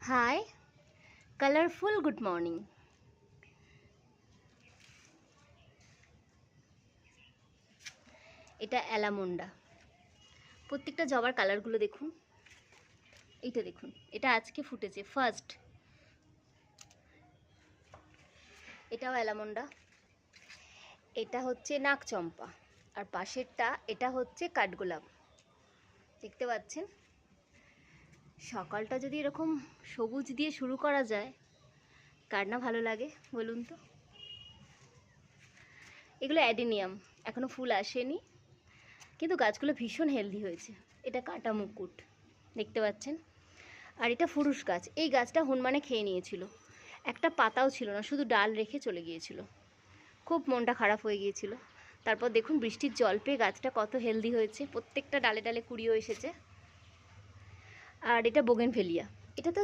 High, colourful good morning. এটা allamanda. প্রত্যেকটা জবার কালারগুলো দেখুন। এইটা দেখুন, এটা আজকে ফুটেছে ফার্স্ট। এটাও অ্যালামন্ডা। এটা হচ্ছে নাকচম্পা, আর পাশেরটা এটা হচ্ছে কাঠগোলাপ। দেখতে পাচ্ছেন? সকালটা যদি এরকম সবুজ দিয়ে শুরু করা যায়, কার না ভালো লাগে বলুন তো। এগুলো অ্যাডেনিয়াম, এখনো ফুল আসেনি, কিন্তু গাছগুলো ভীষণ হেলদি হয়েছে। এটা কাটা মুকুট, দেখতে পাচ্ছেন। আর এটা ফুরুষ গাছ। এই গাছটা হনুমানে খেয়ে নিয়েছিল, একটা পাতাও ছিল না, শুধু ডাল রেখে চলে গিয়েছিল। খুব মনটা খারাপ হয়ে গিয়েছিল। তারপর দেখুন বৃষ্টির জল পেয়ে গাছটা কত হেলদি হয়েছে, প্রত্যেকটা ডালে ডালে কুড়িও এসেছে। আর এটা বোগেনভেলিয়া।